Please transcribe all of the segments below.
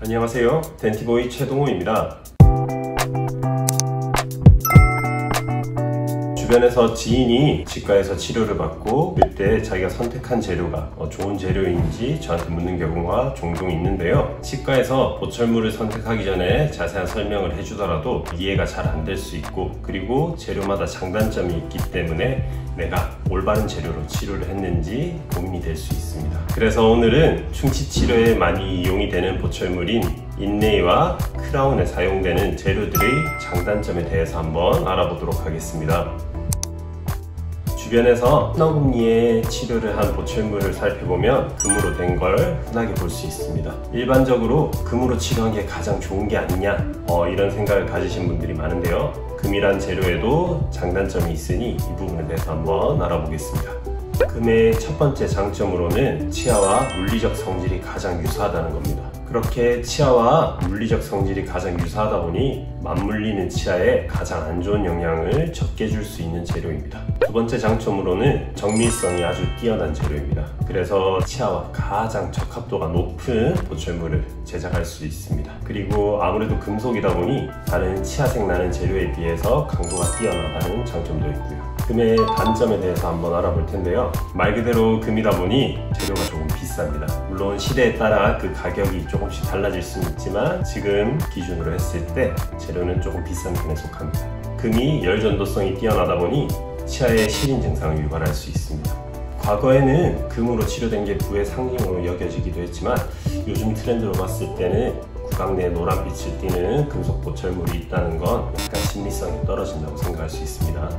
안녕하세요, 덴티보이 최동호입니다. 주변에서 지인이 치과에서 치료를 받고 그때 자기가 선택한 재료가 좋은 재료인지 저한테 묻는 경우가 종종 있는데요. 치과에서 보철물을 선택하기 전에 자세한 설명을 해주더라도 이해가 잘 안 될 수 있고, 그리고 재료마다 장단점이 있기 때문에 내가 올바른 재료로 치료를 했는지 고민이 될 수 있습니다. 그래서 오늘은 충치 치료에 많이 이용이 되는 보철물인 인네이와 크라운에 사용되는 재료들의 장단점에 대해서 한번 알아보도록 하겠습니다. 주변에서 큰어금니에 치료를 한 보철물을 살펴보면 금으로 된 걸 흔하게 볼 수 있습니다. 일반적으로 금으로 치료한 게 가장 좋은 게 아니냐 이런 생각을 가지신 분들이 많은데요. 금이란 재료에도 장단점이 있으니 이 부분에 대해서 한번 알아보겠습니다. 금의 첫 번째 장점으로는 치아와 물리적 성질이 가장 유사하다는 겁니다. 그렇게 치아와 물리적 성질이 가장 유사하다 보니 맞물리는 치아에 가장 안 좋은 영향을 적게 줄 수 있는 재료입니다. 두 번째 장점으로는 정밀성이 아주 뛰어난 재료입니다. 그래서 치아와 가장 적합도가 높은 보철물을 제작할 수 있습니다. 그리고 아무래도 금속이다 보니 다른 치아색 나는 재료에 비해서 강도가 뛰어나다는 장점도 있고요. 금의 단점에 대해서 한번 알아볼 텐데요. 말 그대로 금이다 보니 재료가 조금 비쌉니다. 물론 시대에 따라 그 가격이 조금씩 달라질 수는 있지만 지금 기준으로 했을 때 재료는 조금 비싼 편에 속합니다. 금이 열 전도성이 뛰어나다 보니 치아에 시린 증상을 유발할 수 있습니다. 과거에는 금으로 치료된 게 부의 상징으로 여겨지기도 했지만 요즘 트렌드로 봤을 때는 구강 내에 노란빛을 띠는 금속 보철물이 있다는 건 약간 신미성이 떨어진다고 생각할 수 있습니다.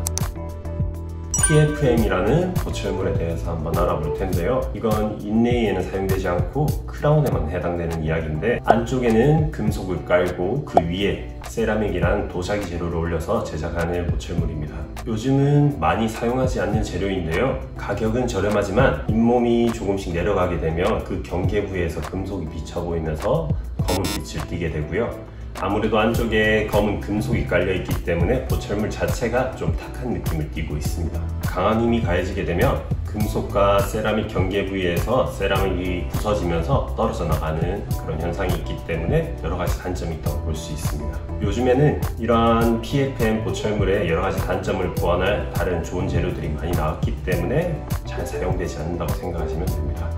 PFM이라는 보철물에 대해서 한번 알아볼 텐데요. 이건 인네이에는 사용되지 않고 크라운에만 해당되는 이야기인데, 안쪽에는 금속을 깔고 그 위에 세라믹이란 도자기 재료를 올려서 제작하는 보철물입니다. 요즘은 많이 사용하지 않는 재료인데요. 가격은 저렴하지만 잇몸이 조금씩 내려가게 되면 그 경계 부위에서 금속이 비쳐 보이면서 검은 빛을 띠게 되고요. 아무래도 안쪽에 검은 금속이 깔려있기 때문에 보철물 자체가 좀 탁한 느낌을 띠고 있습니다. 강한 힘이 가해지게 되면 금속과 세라믹 경계 부위에서 세라믹이 부서지면서 떨어져 나가는 그런 현상이 있기 때문에 여러 가지 단점이 있다고 볼 수 있습니다. 요즘에는 이러한 PFM 보철물에 여러 가지 단점을 보완할 다른 좋은 재료들이 많이 나왔기 때문에 잘 사용되지 않는다고 생각하시면 됩니다.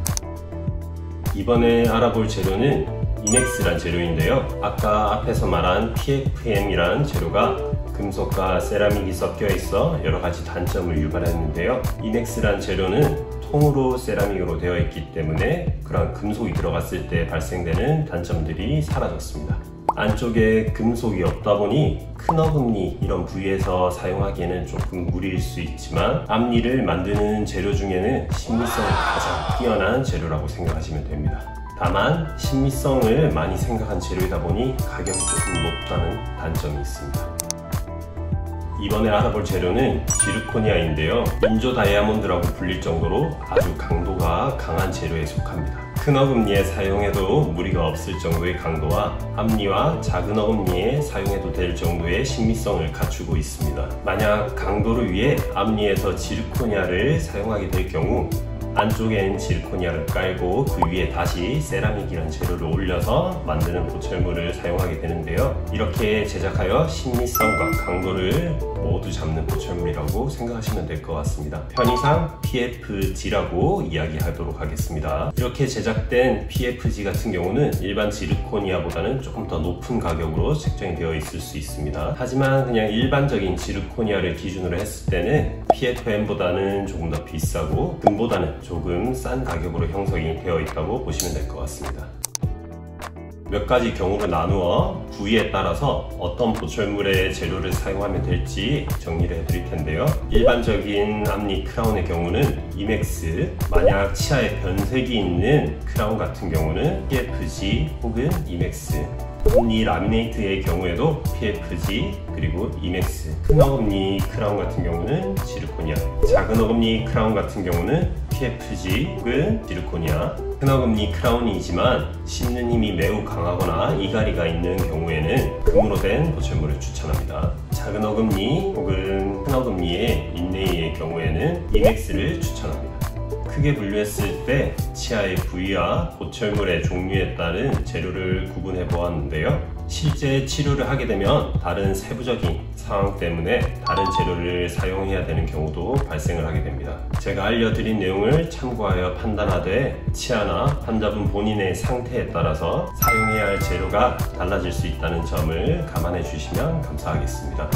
이번에 알아볼 재료는 이맥스란 재료인데요. 아까 앞에서 말한 PFM이란 재료가 금속과 세라믹이 섞여 있어 여러 가지 단점을 유발했는데요. 이맥스란 재료는 통으로 세라믹으로 되어 있기 때문에 그런 금속이 들어갔을 때 발생되는 단점들이 사라졌습니다. 안쪽에 금속이 없다 보니 큰어금니 이런 부위에서 사용하기에는 조금 무리일 수 있지만 앞니를 만드는 재료 중에는 신미성이 가장 뛰어난 재료라고 생각하시면 됩니다. 다만 신미성을 많이 생각한 재료이다 보니 가격이 조금 높다는 단점이 있습니다. 이번에 알아볼 재료는 지르코니아인데요. 인조 다이아몬드라고 불릴 정도로 아주 강도가 강한 재료에 속합니다. 큰 어금니에 사용해도 무리가 없을 정도의 강도와 앞니와 작은 어금니에 사용해도 될 정도의 신미성을 갖추고 있습니다. 만약 강도를 위해 앞니에서 지르코니아를 사용하게 될 경우 안쪽엔 지르코니아를 깔고 그 위에 다시 세라믹이라는 재료를 올려서 만드는 보철물을 사용하게 되는데요. 이렇게 제작하여 신미성과 강도를 모두 잡는 보철물이라고 생각하시면 될 것 같습니다. 편의상 PFG라고 이야기하도록 하겠습니다. 이렇게 제작된 PFG 같은 경우는 일반 지르코니아보다는 조금 더 높은 가격으로 책정이 되어 있을 수 있습니다. 하지만 그냥 일반적인 지르코니아를 기준으로 했을 때는 PFM보다는 조금 더 비싸고 금보다는 조금 싼 가격으로 형성이 되어 있다고 보시면 될 것 같습니다. 몇 가지 경우를 나누어 부위에 따라서 어떤 보철물의 재료를 사용하면 될지 정리를 해드릴 텐데요. 일반적인 앞니 크라운의 경우는 이맥스, 만약 치아에 변색이 있는 크라운 같은 경우는 PFG 혹은 이맥스, 앞니 라미네이트의 경우에도 PFG 그리고 이맥스, 큰 어금니 크라운 같은 경우는 지르코니아, 작은 어금니 크라운 같은 경우는 PFG 혹은 지르코니아. 큰 어금니 크라운이지만 씹는 힘이 매우 강하거나 이갈이가 있는 경우에는 금으로 된 보철물을 추천합니다. 작은 어금니 혹은 큰 어금니의 인네이의 경우에는 이맥스를 추천합니다. 크게 분류했을 때 치아의 부위와 보철물의 종류에 따른 재료를 구분해 보았는데요. 실제 치료를 하게 되면 다른 세부적인 상황 때문에 다른 재료를 사용해야 되는 경우도 발생을 하게 됩니다. 제가 알려드린 내용을 참고하여 판단하되 치아나 환자분 본인의 상태에 따라서 사용해야 할 재료가 달라질 수 있다는 점을 감안해 주시면 감사하겠습니다.